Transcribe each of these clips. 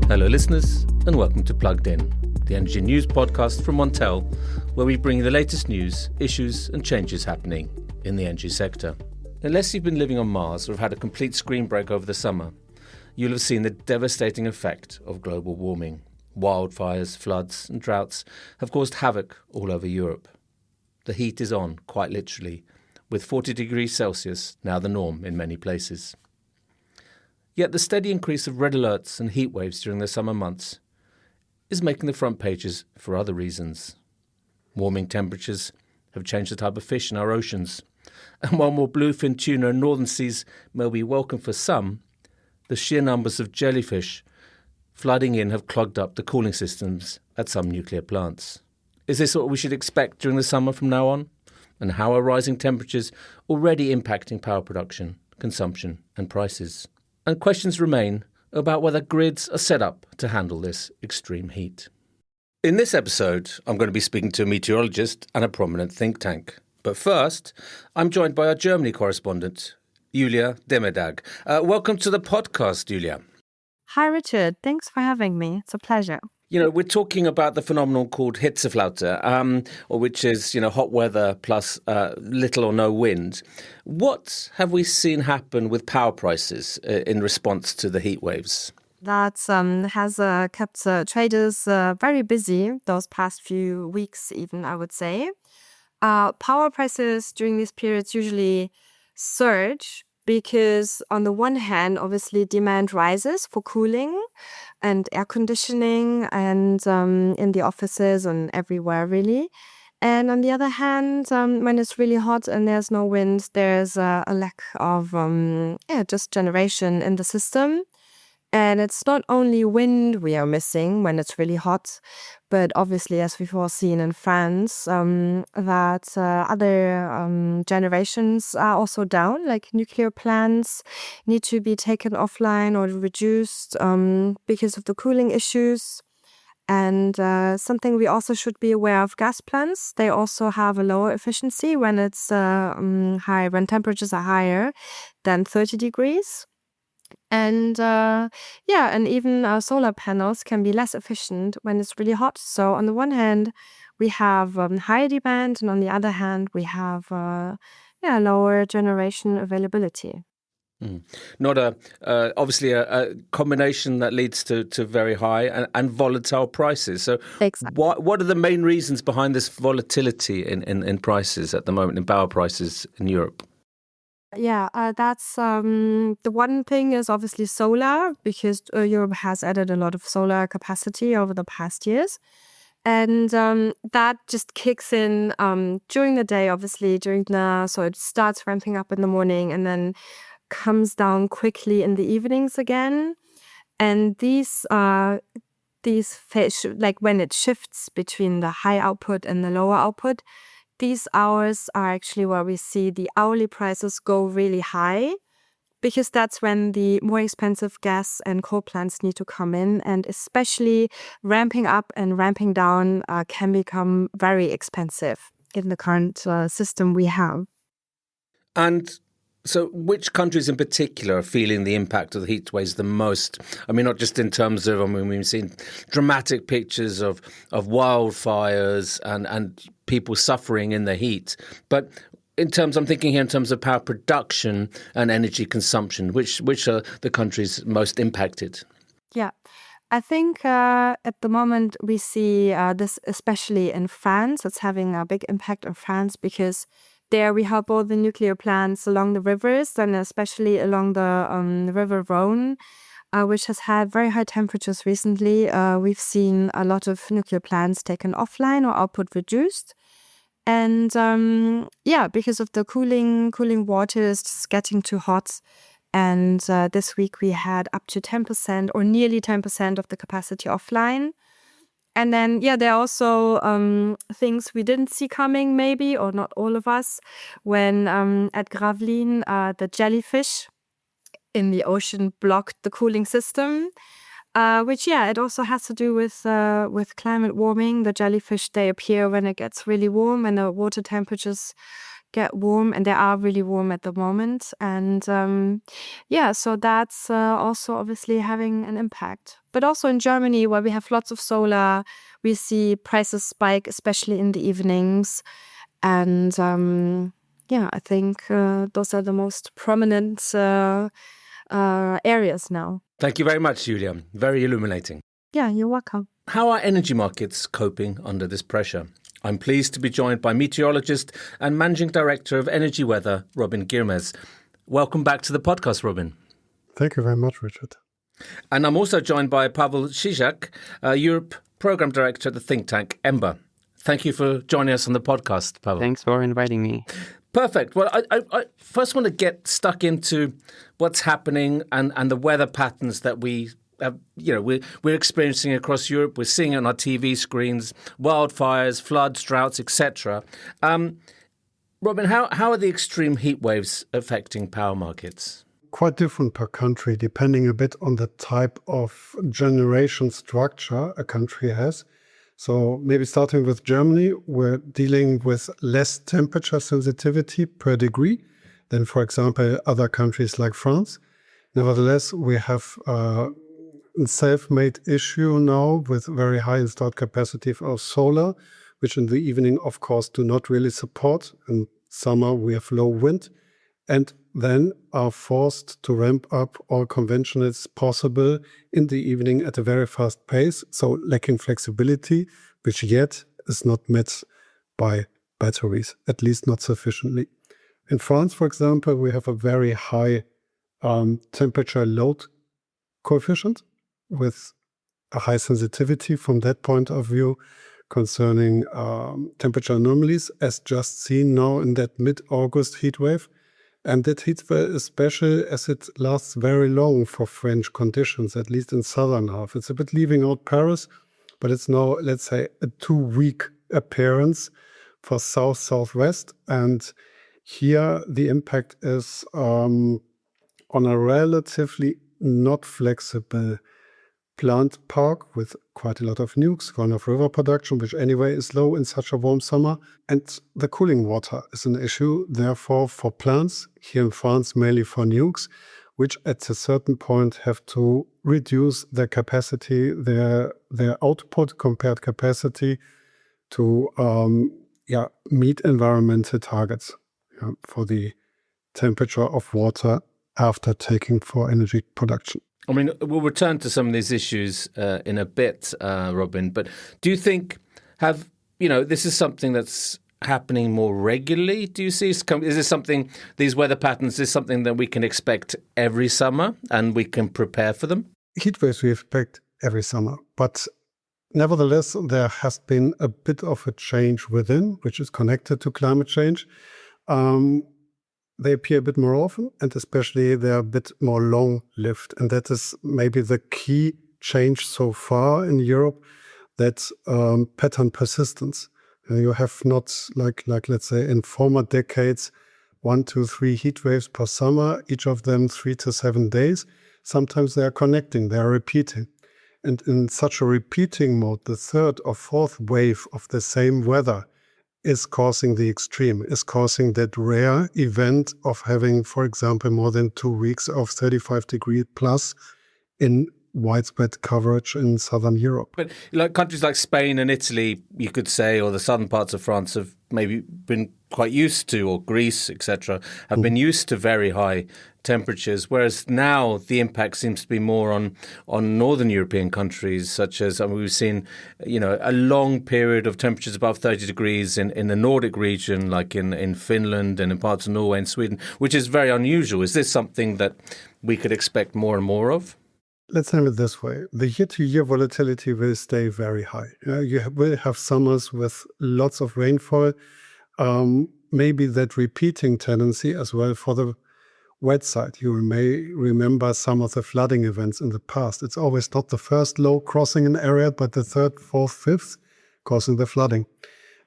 Hello listeners, and welcome to Plugged In, the energy news podcast from Montel, where we bring you the latest news, issues and changes happening in the energy sector. Unless you've been living on Mars or have had a complete screen break over the summer, you'll have seen the devastating effect of global warming. Wildfires, floods and droughts have caused havoc all over Europe. The heat is on, quite literally, with 40 degrees Celsius now the norm in many places. Yet the steady increase of red alerts and heat waves during the summer months is making the front pages for other reasons. Warming temperatures have changed the type of fish in our oceans, and while more bluefin tuna in northern seas may be welcome for some, the sheer numbers of jellyfish flooding in have clogged up the cooling systems at some nuclear plants. Is this what we should expect during the summer from now on? And how are rising temperatures already impacting power production, consumption and prices? And questions remain about whether grids are set up to handle this extreme heat. In this episode, I'm going to be speaking to a meteorologist and a prominent think tank. But first, I'm joined by our Germany correspondent, Julia Demirdag. Welcome to the podcast, Julia. Hi, Richard. Thanks for having me. It's a pleasure. You know, we're talking about the phenomenon called Hitzeflaute, which is, hot weather plus little or no wind. What have we seen happen with power prices in response to the heat waves? That has kept traders very busy those past few weeks, even, I would say. Power prices during these periods usually surge because on the one hand, obviously demand rises for cooling and air conditioning and in the offices and everywhere really. And on the other hand, when it's really hot and there's no wind, there's a lack of just generation in the system. And it's not only wind we are missing when it's really hot, but obviously, as we've all seen in France, that other generations are also down, like nuclear plants need to be taken offline or reduced because of the cooling issues. And something we also should be aware of, gas plants, they also have a lower efficiency when it's high, when temperatures are higher than 30 degrees. And and even solar panels can be less efficient when it's really hot. So on the one hand, we have higher demand, and on the other hand, we have lower generation availability. Not obviously a combination that leads to very high and volatile prices. So Exactly. What are the main reasons behind this volatility in prices at the moment, in power prices in Europe? Yeah, that's the one thing is obviously solar, because Europe has added a lot of solar capacity over the past years. And that just kicks in during the day, obviously, so it starts ramping up in the morning and then comes down quickly in the evenings again. And these fish, like when it shifts between the high output and the lower output, these hours are actually where we see the hourly prices go really high, because that's when the more expensive gas and coal plants need to come in, and especially ramping up and ramping down can become very expensive in the current system we have. And so which countries in particular are feeling the impact of the heat waves the most? I mean, not just in terms of, we've seen dramatic pictures of wildfires and people suffering in the heat. But I'm thinking here in terms of power production and energy consumption, which are the countries most impacted? Yeah, I think at the moment we see this especially in France. It's having a big impact on France because there we have all the nuclear plants along the rivers, and especially along the River Rhone, which has had very high temperatures recently. We've seen a lot of nuclear plants taken offline or output reduced. And because of the cooling water is just getting too hot. And this week we had up to 10% or nearly 10% of the capacity offline. And then, there are also things we didn't see coming, maybe, or not all of us, when at Gravelines, the jellyfish in the ocean blocked the cooling system, which, it also has to do with climate warming. The jellyfish, they appear when it gets really warm and the water temperatures get warm, and they are really warm at the moment. And so that's also obviously having an impact. But also in Germany, where we have lots of solar, we see prices spike, especially in the evenings. And I think those are the most prominent areas now. Thank you very much, Julia. Very illuminating. Yeah, you're welcome. How are energy markets coping under this pressure? I'm pleased to be joined by meteorologist and Managing Director of Energy Weather, Robin Girmes. Welcome back to the podcast, Robin. Thank you very much, Richard. And I'm also joined by Pawel Czyzak, Europe Programme Director at the think tank Ember. Thank you for joining us on the podcast, Pawel. Thanks for inviting me. Perfect. Well, I first want to get stuck into what's happening and the weather patterns that we're experiencing across Europe. We're seeing it on our TV screens, wildfires, floods, droughts, etc. Robin, how are the extreme heat waves affecting power markets? Quite different per country, depending a bit on the type of generation structure a country has. So maybe starting with Germany, we're dealing with less temperature sensitivity per degree than, for example, other countries like France. Nevertheless, we have a self-made issue now with very high installed capacity of solar, which in the evening, of course, do not really support. In summer, we have low wind, and then are forced to ramp up all conventionals possible in the evening at a very fast pace, so lacking flexibility, which yet is not met by batteries, at least not sufficiently. In France, for example, we have a very high temperature load coefficient with a high sensitivity from that point of view concerning temperature anomalies, as just seen now in that mid-August heat wave. And that heat wave is special as it lasts very long for French conditions, at least in southern half. It's a bit leaving out Paris, but it's now, let's say, a 2-week appearance for south-southwest. And here the impact is on a relatively not flexible plant park with quite a lot of nukes, run-of-river production, which anyway is low in such a warm summer. And the cooling water is an issue, therefore, for plants, here in France, mainly for nukes, which at a certain point have to reduce their capacity, their output compared capacity to meet environmental targets for the temperature of water after taking for energy production. I mean, we'll return to some of these issues in a bit, Robin, but do you think this is something that's happening more regularly? Do you see, is this something, these weather patterns, is something that we can expect every summer and we can prepare for them? Heat waves we expect every summer, but nevertheless, there has been a bit of a change within, which is connected to climate change. They appear a bit more often, and especially they're a bit more long-lived. And that is maybe the key change so far in Europe, that pattern persistence. You have not, like let's say, in former decades, 1, 2, 3 heat waves per summer, each of them 3 to 7 days. Sometimes they are connecting, they are repeating. And in such a repeating mode, the third or fourth wave of the same weather is causing the extreme, is causing that rare event of having, for example, more than 2 weeks of 35 degrees plus in widespread coverage in southern Europe. But like countries like Spain and Italy, you could say, or the southern parts of France have maybe been quite used to, or Greece, etc., have been used to very high temperatures, whereas now the impact seems to be more on northern European countries, such as we've seen, a long period of temperatures above 30 degrees in the Nordic region, like in Finland and in parts of Norway and Sweden, which is very unusual. Is this something that we could expect more and more of? Let's have it this way. The year-to-year volatility will stay very high. You will have summers with lots of rainfall, maybe that repeating tendency as well for the wet side. You may remember some of the flooding events in the past. It's always not the first low crossing an area, but the third, fourth, fifth causing the flooding.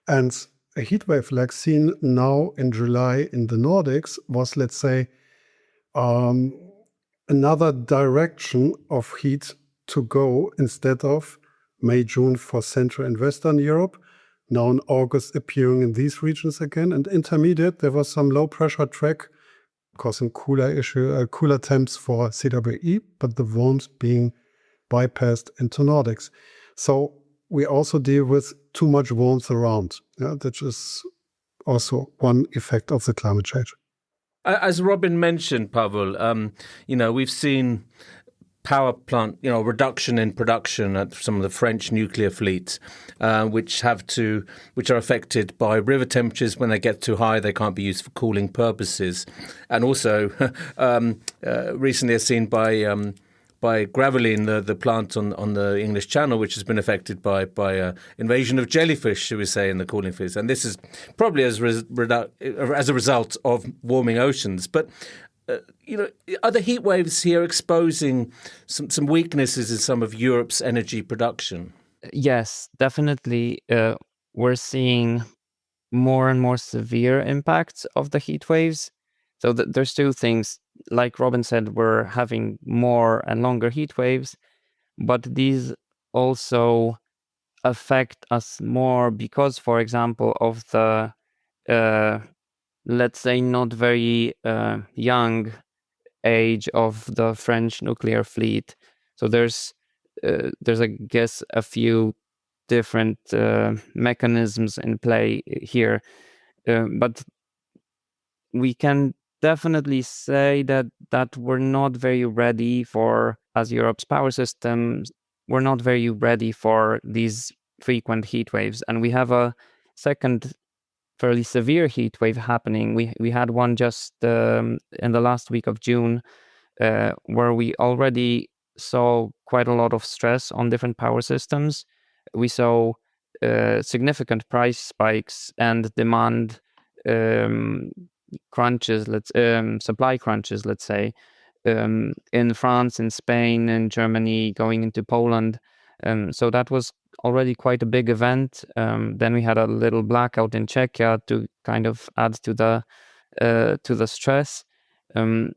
And a heat wave like seen now in July in the Nordics was, let's say, another direction of heat to go instead of May, June for Central and Western Europe, now in August appearing in these regions again. And intermediate, there was some low pressure track causing cooler temps for CWE, but the warms being bypassed into Nordics. So we also deal with too much warmth around. That is also one effect of the climate change. As Robin mentioned, Pawel, we've seen power plant, reduction in production at some of the French nuclear fleets, which are affected by river temperatures. When they get too high, they can't be used for cooling purposes. And also, recently I've seen by Gravelines, the plant on the English Channel, which has been affected by invasion of jellyfish, should we say, in the cooling phase. And this is probably as a result of warming oceans. But are the heat waves here exposing some weaknesses in some of Europe's energy production? Yes, definitely. We're seeing more and more severe impacts of the heat waves. So there's two things. Like Robin said, we're having more and longer heat waves, but these also affect us more because, for example, of the let's say not very young age of the French nuclear fleet. So there's I guess a few different mechanisms in play here, but we can definitely say that we're not very ready for, as Europe's power systems, we're not very ready for these frequent heat waves, and we have a second fairly severe heat wave happening. We had one just in the last week of June, where we already saw quite a lot of stress on different power systems. We saw significant price spikes and demand crunches, supply crunches, let's say, in France, in Spain, in Germany, going into Poland. So that was already quite a big event. Then we had a little blackout in Czechia to kind of add to the stress. And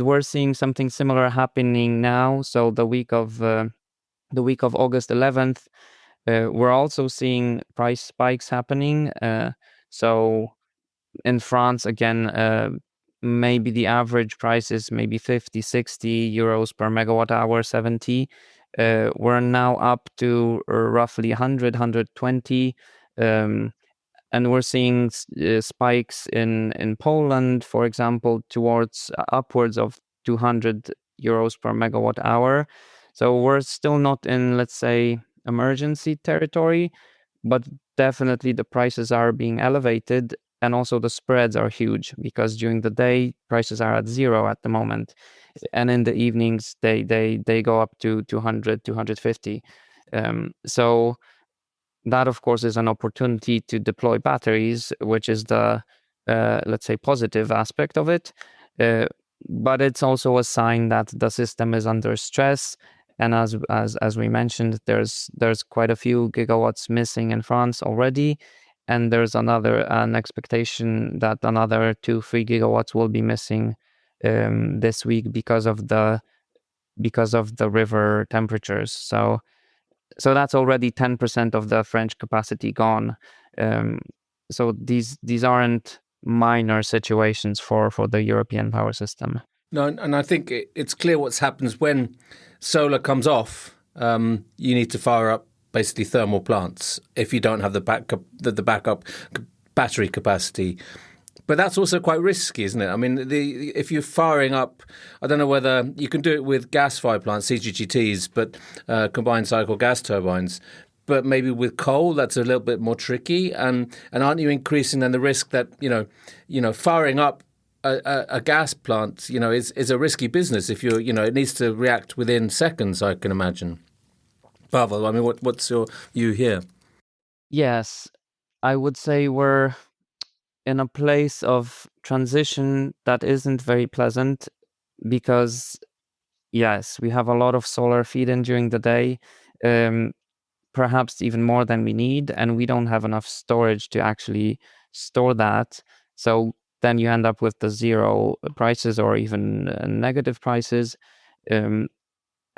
we're seeing something similar happening now. So the week of August 11th, we're also seeing price spikes happening. So in France, again, maybe the average price is maybe 50, 60 euros per megawatt hour, 70. We're now up to roughly 100, 120. And we're seeing spikes in Poland, for example, towards upwards of 200 euros per megawatt hour. So we're still not in, let's say, emergency territory, but definitely the prices are being elevated, and also the spreads are huge because during the day prices are at zero at the moment, and in the evenings they go up to 200, 250. So that, of course, is an opportunity to deploy batteries, which is the, let's say, positive aspect of it. But it's also a sign that the system is under stress. And as we mentioned, there's quite a few gigawatts missing in France already. And there's an expectation that another 2-3 gigawatts will be missing this week because of the river temperatures. So that's already 10% of the French capacity gone. So these aren't minor situations for the European power system. No, and I think it's clear what happens when solar comes off. You need to fire up basically thermal plants if you don't have the backup battery capacity. But that's also quite risky, isn't it? I mean, if you're firing up, I don't know whether you can do it with gas-fired plants, CCGTs, but combined cycle gas turbines. But maybe with coal, that's a little bit more tricky. And aren't you increasing then the risk that firing up a gas plant, is a risky business if it needs to react within seconds, I can imagine. Pawel, I mean, what's your view here? Yes, I would say we're in a place of transition that isn't very pleasant because, yes, we have a lot of solar feed-in during the day, perhaps even more than we need, and we don't have enough storage to actually store that. So then you end up with the zero prices or even negative prices.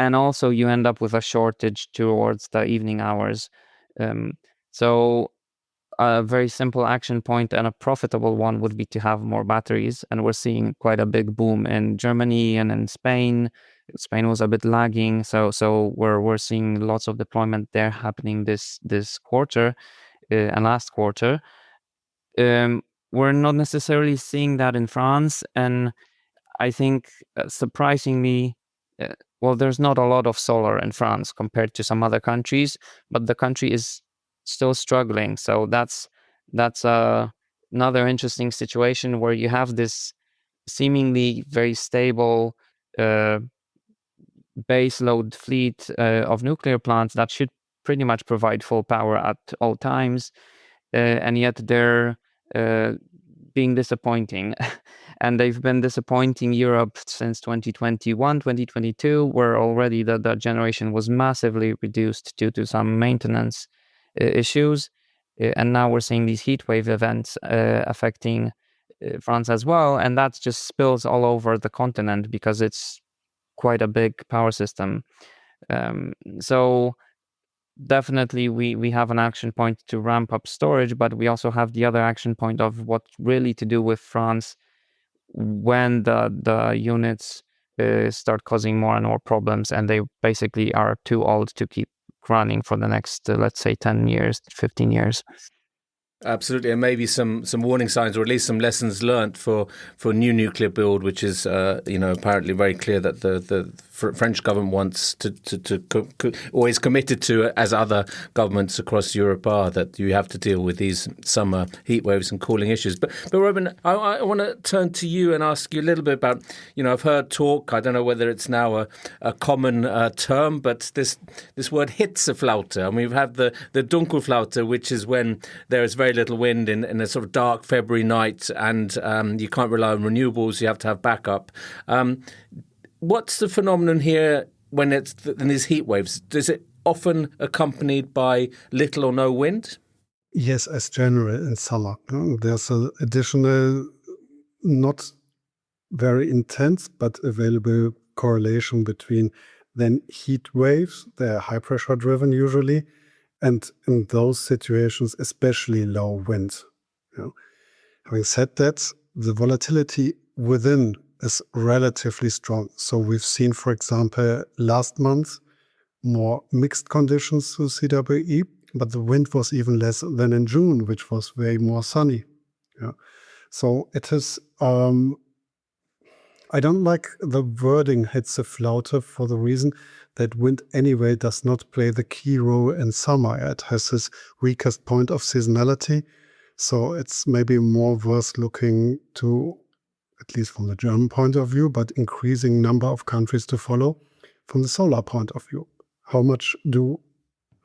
And also you end up with a shortage towards the evening hours. So a very simple action point and a profitable one would be to have more batteries. And we're seeing quite a big boom in Germany and in Spain. Spain was a bit lagging, so we're seeing lots of deployment there happening this quarter and last quarter. We're not necessarily seeing that in France, and I think surprisingly, there's not a lot of solar in France compared to some other countries, but the country is still struggling. So that's another interesting situation where you have this seemingly very stable base load fleet of nuclear plants that should pretty much provide full power at all times, and yet they're being disappointing. And they've been disappointing Europe since 2021, 2022, where already the generation was massively reduced due to some maintenance issues. And now we're seeing these heatwave events affecting France as well. And that just spills all over the continent because it's quite a big power system. So definitely we have an action point to ramp up storage, but we also have the other action point of what really to do with France when the units start causing more and more problems, and they basically are too old to keep running for the next, let's say, 10 years, 15 years. Absolutely, and maybe some warning signs, or at least some lessons learnt for new nuclear build, which is apparently very clear that the French government wants to or is committed to, as other governments across Europe are, that you have to deal with these summer heat waves and cooling issues. But Robin, I want to turn to you and ask you a little bit about, I've heard talk, I don't know whether it's now a common term, but this word Hitzeflaute. I mean, we've had the Dunkelflaute, which is when there is very little wind in a sort of dark February night, and you can't rely on renewables, you have to have backup. What's the phenomenon here when it's in these heat waves? Is it often accompanied by little or no wind? Yes, as general in summer. There's an additional, not very intense, but available correlation between then heat waves, they're high pressure driven usually, and in those situations, especially low wind. Having said that, the volatility within is relatively strong. So we've seen, for example, last month, more mixed conditions to CWE, but the wind was even less than in June, which was way more sunny. So it is, I don't like the wording Hitzeflaute for the reason that wind anyway does not play the key role in summer. It has this weakest point of seasonality. So it's maybe more worth looking to, at least from the German point of view, but increasing number of countries to follow from the solar point of view. How much do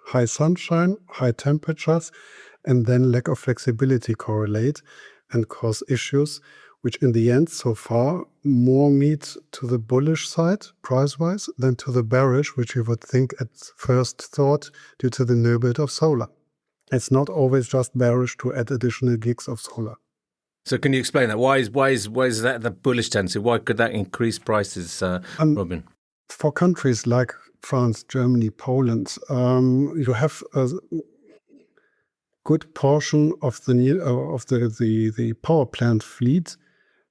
high sunshine, high temperatures, and then lack of flexibility correlate and cause issues, which in the end, so far, more meet to the bullish side, price-wise, than to the bearish, which you would think at first thought due to the new build of solar. It's not always just bearish to add additional gigs of solar. So can you explain that? Why is that the bullish tendency? Why could that increase prices, Robin? For countries like France, Germany, Poland, you have a good portion of the power plant fleet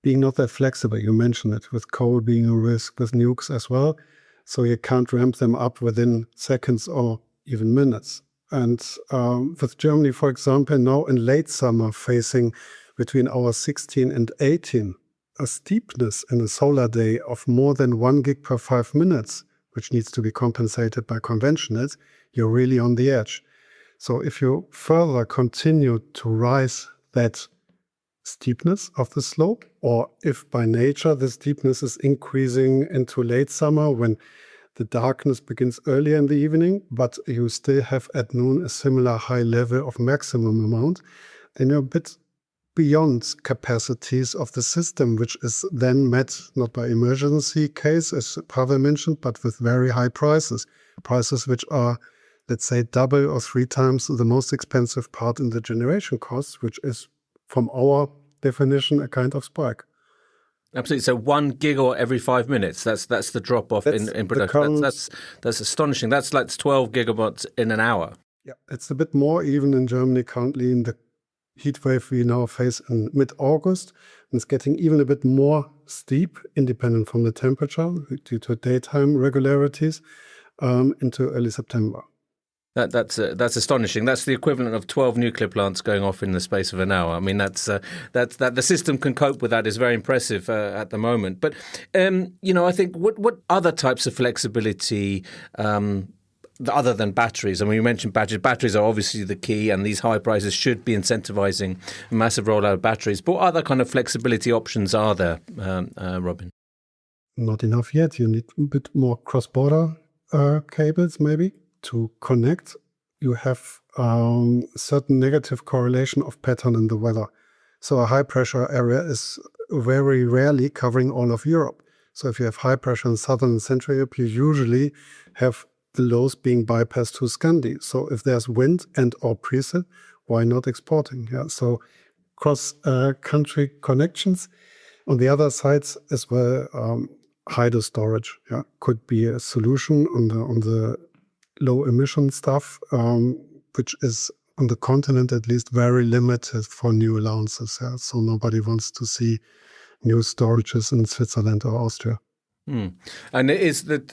being not that flexible. You mentioned it, with coal being a risk, with nukes as well. So you can't ramp them up within seconds or even minutes. And with Germany, for example, now in late summer facing between hours 16 and 18, a steepness in a solar day of more than 1 gig per 5 minutes, which needs to be compensated by conventionals, you're really on the edge. So if you further continue to rise that steepness of the slope, or if by nature the steepness is increasing into late summer when the darkness begins earlier in the evening, but you still have at noon a similar high level of maximum amount, then you're a bit beyond capacities of the system, which is then met not by emergency case, as Pawel mentioned, but with very high prices which are, let's say, double or 3 times the most expensive part in the generation costs, which is, from our definition, a kind of spike. Absolutely. So 1 gigawatt every 5 minutes. That's the drop off in production. That's astonishing. That's like 12 gigawatts in an hour. Yeah, it's a bit more even in Germany currently. In the heat wave we now face in mid-August. And it's getting even a bit more steep, independent from the temperature, due to daytime regularities, into early September. That's astonishing. That's the equivalent of 12 nuclear plants going off in the space of an hour. I mean, that's the system can cope with that is very impressive at the moment. But I think what other types of flexibility other than batteries? I mean, you mentioned batteries. Batteries are obviously the key, and these high prices should be incentivizing a massive rollout of batteries. But what other kind of flexibility options are there, Robin? Not enough yet. You need a bit more cross-border cables, maybe, to connect. You have certain negative correlation of pattern in the weather. So a high-pressure area is very rarely covering all of Europe. So if you have high pressure in southern and central Europe, you usually have the lows being bypassed to Scandi. So if there's wind and or preset, why not exporting? Yeah. So cross-country connections. On the other sides as well, hydro storage could be a solution on the low emission stuff, which is on the continent at least very limited for new allowances. Yeah? So nobody wants to see new storages in Switzerland or Austria. And it is that,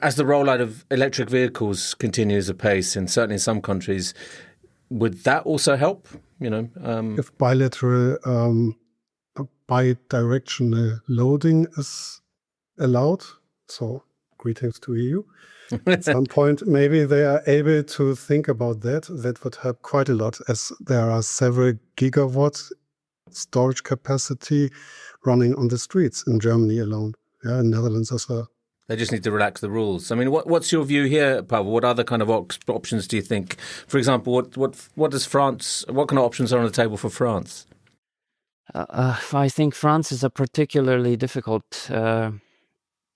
as the rollout of electric vehicles continues apace, and certainly in some countries, would that also help? If bi-directional loading is allowed, so greetings to EU. At some point, maybe they are able to think about that. That would help quite a lot, as there are several gigawatts storage capacity running on the streets in Germany alone, in Netherlands as well. They just need to relax the rules. I mean, what's your view here, Pawel? What other kind of options do you think? For example, what does France? What kind of options are on the table for France? I think France is a particularly difficult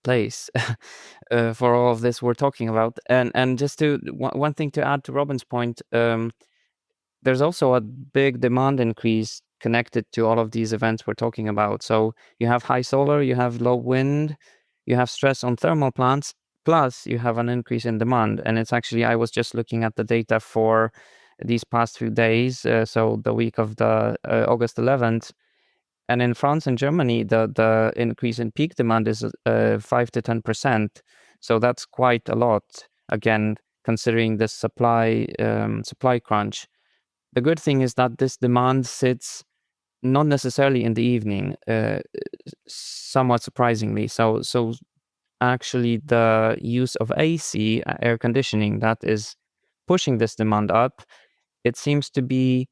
place for all of this we're talking about. And just one thing to add to Robin's point, there's also a big demand increase connected to all of these events we're talking about. So you have high solar, you have low wind, you have stress on thermal plants, plus you have an increase in demand. And it's actually, I was just looking at the data for these past few days, so the week of the August 11th, and in France and Germany, the increase in peak demand is 5 to 10%. So that's quite a lot, again, considering the supply crunch. The good thing is that this demand sits not necessarily in the evening, somewhat surprisingly. So actually the use of AC, air conditioning, that is pushing this demand up, it seems to be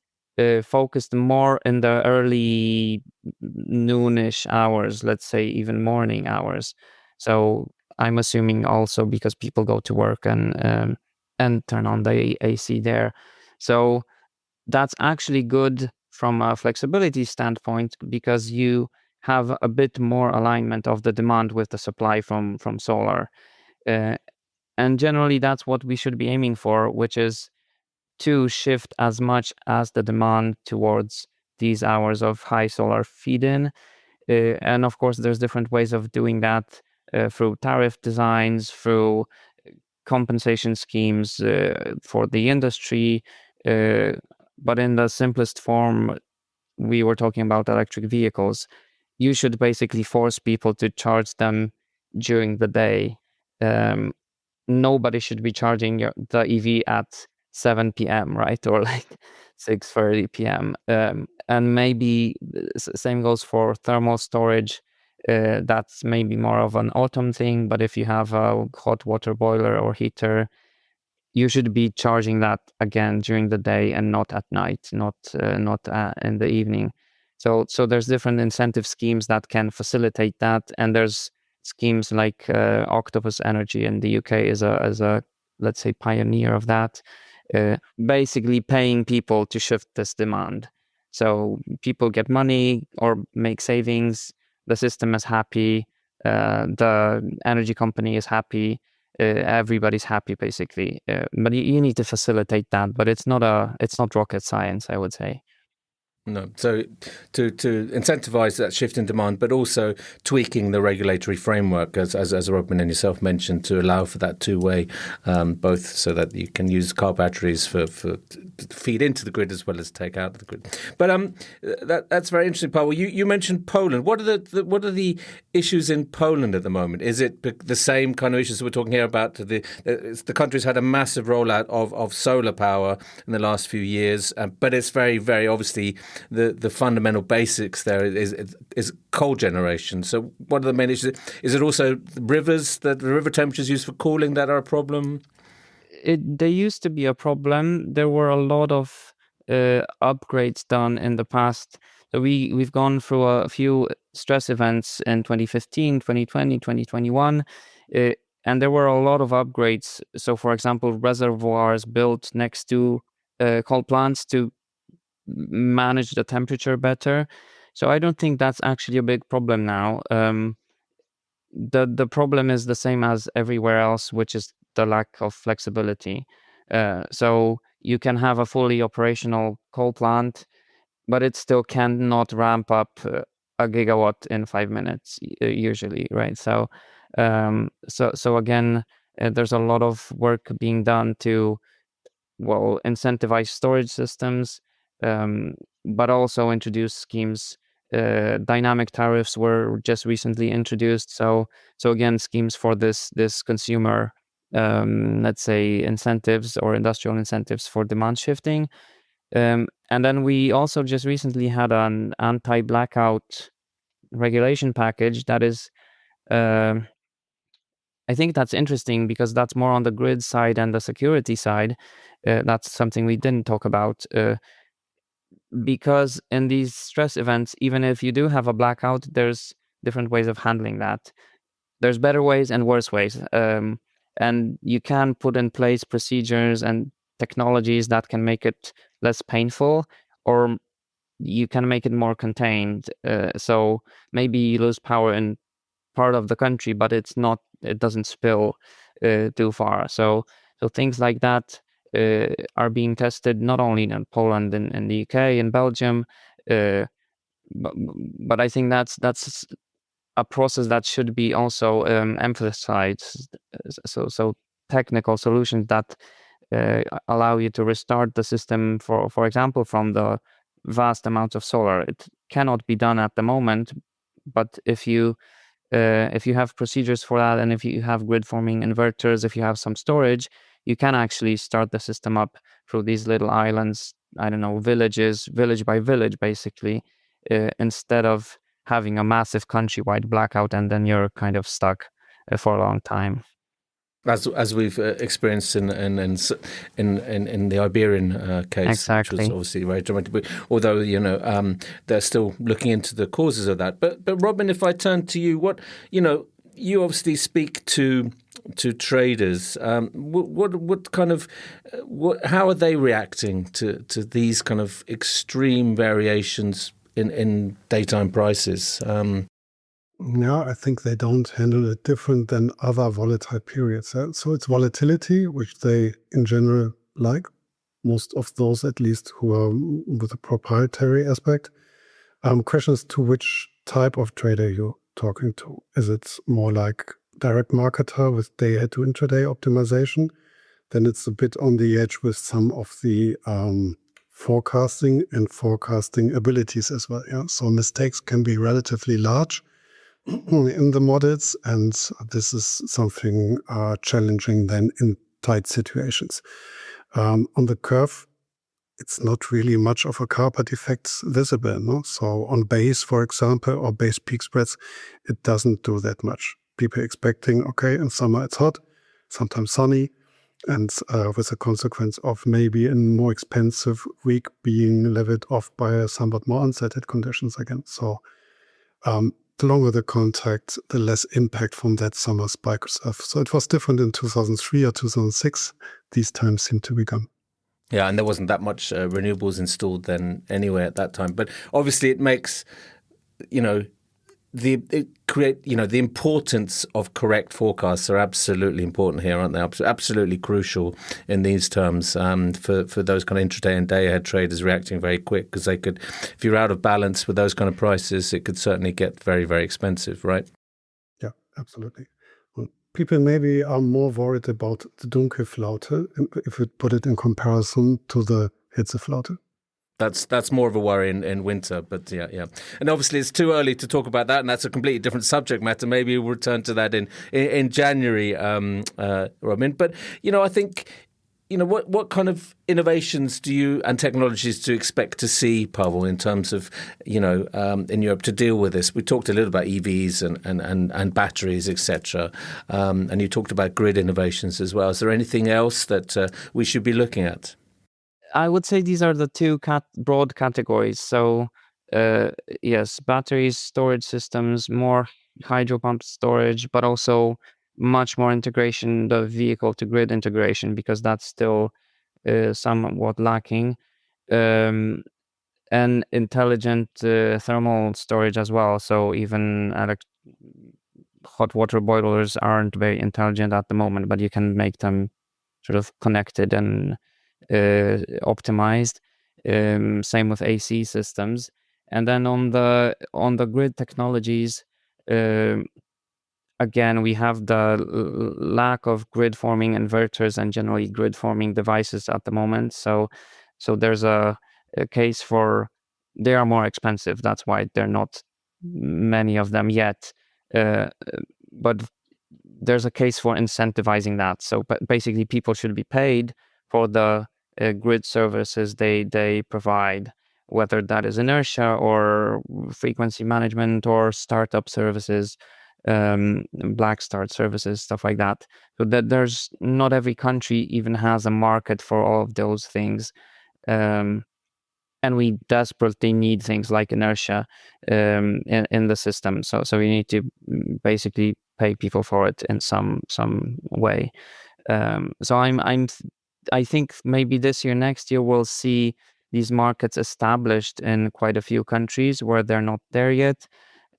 focused more in the early noonish hours, let's say even morning hours. So I'm assuming also because people go to work and turn on the AC there. So that's actually good from a flexibility standpoint, because you have a bit more alignment of the demand with the supply from solar. And generally that's what we should be aiming for, which is to shift as much as the demand towards these hours of high solar feed-in. And of course, there's different ways of doing that through tariff designs, through compensation schemes for the industry. But in the simplest form, we were talking about electric vehicles. You should basically force people to charge them during the day. Nobody should be charging the EV at 7 p.m., right? Or like 6:30 p.m. And maybe same goes for thermal storage. That's maybe more of an autumn thing, but if you have a hot water boiler or heater, you should be charging that again during the day and not at night, not in the evening. So there's different incentive schemes that can facilitate that, and there's schemes like Octopus Energy in the UK is a let's say pioneer of that. Basically paying people to shift this demand. So people get money or make savings, the system is happy, the energy company is happy, everybody's happy basically. But you need to facilitate that, but it's not rocket science, I would say. No. So to incentivize that shift in demand, but also tweaking the regulatory framework, as Robin and yourself mentioned, to allow for that two-way, both so that you can use car batteries for to feed into the grid as well as take out of the grid. But that's very interesting, Pawel. You mentioned Poland. What are the issues in Poland at the moment? Is it the same kind of issues that we're talking here about? The country's had a massive rollout of solar power in the last few years, but it's very, very obviously the fundamental basics there is coal generation. So what are the main issues? Is it also the river temperatures used for cooling that are a problem? They used to be a problem. There were a lot of upgrades done in the past. So we've gone through a few stress events in 2015, 2020, 2021, and there were a lot of upgrades. So, for example, reservoirs built next to coal plants to manage the temperature better. So I don't think that's actually a big problem now. The problem is the same as everywhere else, which is the lack of flexibility. So you can have a fully operational coal plant, but it still cannot ramp up a gigawatt in 5 minutes usually, right? So again, there's a lot of work being done to incentivize storage systems, but also introduce schemes. Dynamic tariffs were just recently introduced. So again, schemes for this consumer, let's say, incentives or industrial incentives for demand shifting. And then we also just recently had an anti-blackout regulation package that is, I think that's interesting because that's more on the grid side and the security side. That's something we didn't talk about. Because in these stress events, even if you do have a blackout, there's different ways of handling that. There's better ways and worse ways. And you can put in place procedures and technologies that can make it less painful, or you can make it more contained. So maybe you lose power in part of the country, but it doesn't spill too far. So things like that are being tested not only in Poland and in the UK and Belgium, but I think that's a process that should be also emphasized. So technical solutions that allow you to restart the system, for example, from the vast amounts of solar. It cannot be done at the moment, but if you have procedures for that, and if you have grid forming inverters, if you have some storage, you can actually start the system up through these little islands, I don't know, village by village, basically, instead of having a massive countrywide blackout and then you're kind of stuck for a long time. As we've experienced in the Iberian case, exactly. Which was obviously very dramatic. Although they're still looking into the causes of that. But Robin, if I turn to you, you obviously speak to traders. How are they reacting to these kind of extreme variations in daytime prices? Yeah, I think they don't handle it different than other volatile periods. So it's volatility, which they in general like, most of those at least who are with a proprietary aspect. Question is to which type of trader you're talking to. Is it more like direct marketer with day-ahead to intraday optimization? Then it's a bit on the edge with some of the forecasting abilities as well. Yeah? So mistakes can be relatively large in the models, and this is something challenging then in tight situations. On the curve, it's not really much of a carpet effect visible. No? So on base, for example, or base peak spreads, it doesn't do that much. People expecting, okay, in summer it's hot, sometimes sunny, and with a consequence of maybe a more expensive week being leveled off by somewhat more unsettled conditions again. So the longer the contact, the less impact from that summer spike stuff. So it was different in 2003 or 2006. These times seem to be gone. Yeah, and there wasn't that much renewables installed then anyway at that time. But obviously it makes, the importance of correct forecasts are absolutely important here, aren't they? Absolutely crucial in these terms for those kind of intraday and day ahead traders reacting very quick, because if you're out of balance with those kind of prices, it could certainly get very, very expensive, right? Yeah, absolutely. Well, people maybe are more worried about the Dunkelflaute if we put it in comparison to the Hitzeflaute. That's more of a worry in winter, but yeah. And obviously it's too early to talk about that, and that's a completely different subject matter. Maybe we'll return to that in January, Robin. But, I think, what kind of innovations and technologies do you expect to see, Pawel, in terms of, in Europe to deal with this? We talked a little about EVs and batteries, etc. And you talked about grid innovations as well. Is there anything else that we should be looking at? I would say these are the two broad categories. So, yes, batteries, storage systems, more hydro pump storage, but also much more integration, the vehicle to grid integration, because that's still somewhat lacking. And intelligent thermal storage as well. So even hot water boilers aren't very intelligent at the moment, but you can make them sort of connected and optimized. Same with AC systems. And then on the grid technologies, again, we have the lack of grid forming inverters and generally grid forming devices at the moment. So there's a case for, they are more expensive. That's why there are not many of them yet. But there's a case for incentivizing that. So basically people should be paid for the grid services they provide, whether that is inertia or frequency management or startup services, black start services, stuff like that. So that there's not every country even has a market for all of those things. And we desperately need things like inertia in the system. So we need to basically pay people for it in some way. So I think maybe this year, next year, we'll see these markets established in quite a few countries where they're not there yet.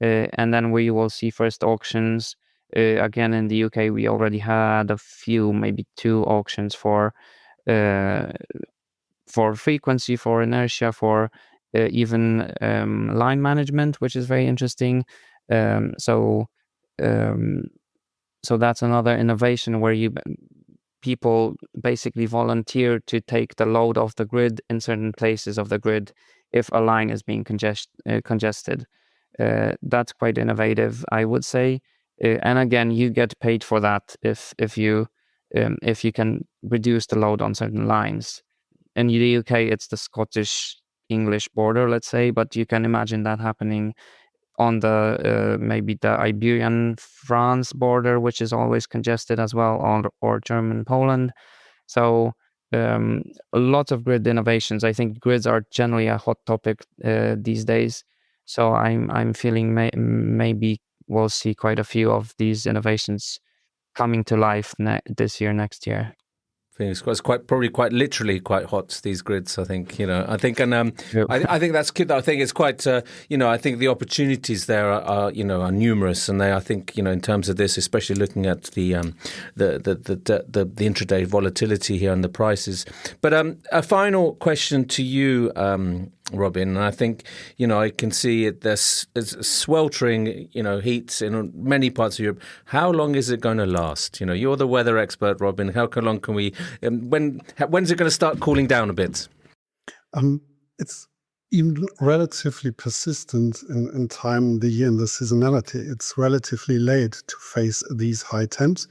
And then we will see first auctions. Again, in the UK, we already had a few, maybe 2 auctions for frequency, for inertia, for even line management, which is very interesting. So that's another innovation where people basically volunteer to take the load off the grid in certain places of the grid if a line is being congested. That's quite innovative, I would say. And again, you get paid for that if you can reduce the load on certain lines. In the UK, it's the Scottish-English border, let's say, but you can imagine that happening on the maybe the Iberian-France border, which is always congested as well, or German-Poland. So a lot of grid innovations. I think grids are generally a hot topic these days. So I'm feeling maybe we'll see quite a few of these innovations coming to life this year, next year. It's probably quite literally quite hot, these grids. I think I think that's good. I think it's quite I think the opportunities there are numerous, and I think in terms of this, especially looking at the intraday volatility here and the prices. But a final question to you, Robin, and I think I can see it. There's sweltering heat in many parts of Europe. How long is it going to last? You're the weather expert, Robin. How long can we? When's it going to start cooling down a bit? It's even relatively persistent in time, the year, and the seasonality. It's relatively late to face these high temps,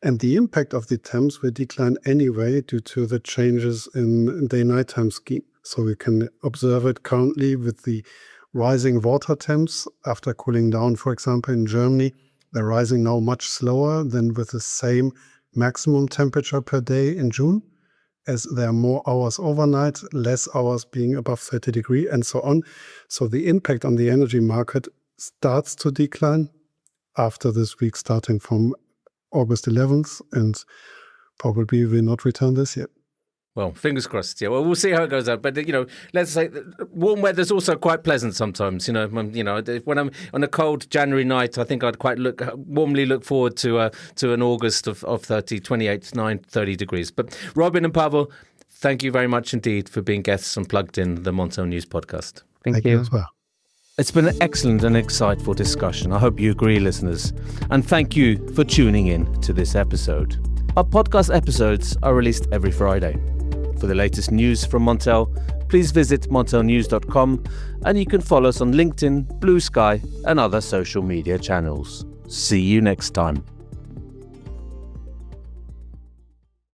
and the impact of the temps will decline anyway due to the changes in day-nighttime scheme. So we can observe it currently with the rising water temps after cooling down. For example, in Germany, they're rising now much slower than with the same maximum temperature per day in June, as there are more hours overnight, less hours being above 30 degrees, and so on. So the impact on the energy market starts to decline after this week, starting from August 11th, and probably will not return this year. Well, fingers crossed. Yeah, well, we'll see how it goes out. But let's say warm weather's also quite pleasant sometimes. When I'm on a cold January night, I think I'd quite warmly look forward to an August of 30 degrees. But Robin and Pawel, thank you very much indeed for being guests on Plugged In, the Montel News podcast. Thank you as well. It's been an excellent and insightful discussion. I hope you agree, listeners. And thank you for tuning in to this episode. Our podcast episodes are released every Friday. For the latest news from Montel, please visit montelnews.com, and you can follow us on LinkedIn, Blue Sky, and other social media channels. See you next time.